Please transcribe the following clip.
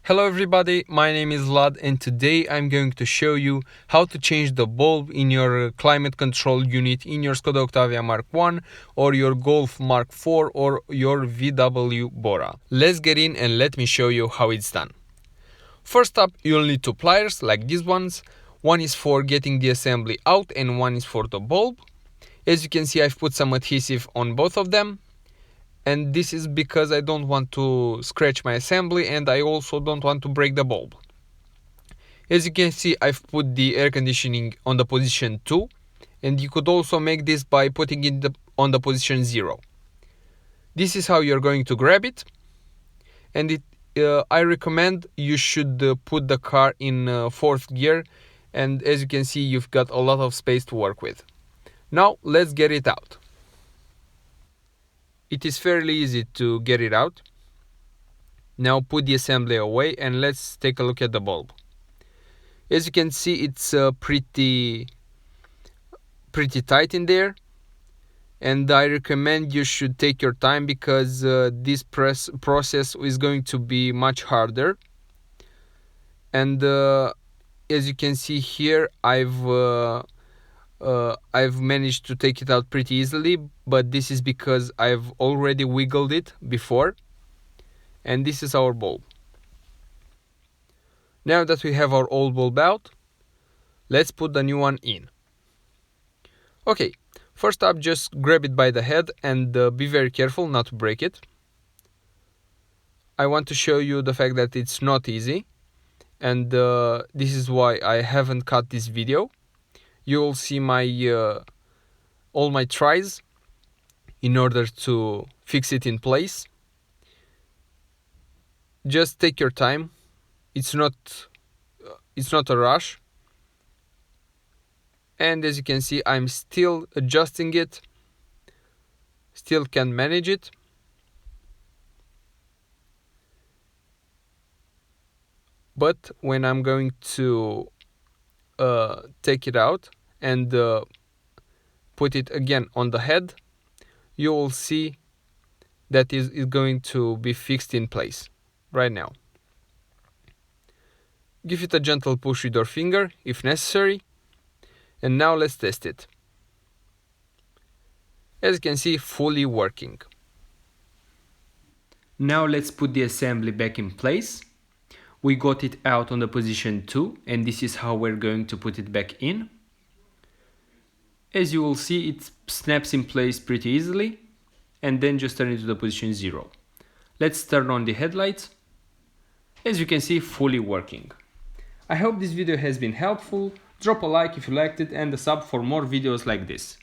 Hello everybody, my name is Vlad and today I'm going to show you how to change the bulb in your climate control unit in your Skoda Octavia Mk1 or your Golf Mark 4 or your VW Bora. Let's get in and let me show you how it's done. First up, you'll need two pliers like these ones. One is for getting the assembly out and one is for the bulb. As you can see, I've put some adhesive on both of them. And this is because I don't want to scratch my assembly and I also don't want to break the bulb. As you can see, I've put the air conditioning on the position 2, and you could also make this by putting it on the position 0. This is how you're going to grab it, and I recommend you should put the car in 4th gear, and as you can see, you've got a lot of space to work with. Now let's get it out. It is fairly easy to get it out. Now put the assembly away and let's take a look at the bulb. As you can see, it's pretty tight in there, and I recommend you should take your time because this process is going to be much harder. And as you can see here, I've managed to take it out pretty easily, but this is because I've already wiggled it before. And this is our bulb. Now that we have our old bulb out, let's put the new one in. Okay, first up, just grab it by the head and be very careful not to break it. I want to show you the fact that it's not easy, and this is why I haven't cut this video. You will see all my tries in order to fix it in place. Just take your time. It's not a rush. And as you can see, I'm still adjusting it. Still can manage it. But when I'm going to take it out and put it again on the head, you will see that is going to be fixed in place right now. Give it a gentle push with your finger if necessary, and now let's test it. As you can see, fully working. Now let's put the assembly back in place. We got it out on the position 2, and this is how we're going to put it back in. As you will see, it snaps in place pretty easily, and then just turn it to the position 0. Let's turn on the headlights. As you can see, fully working. I hope this video has been helpful. Drop a like if you liked it and a sub for more videos like this.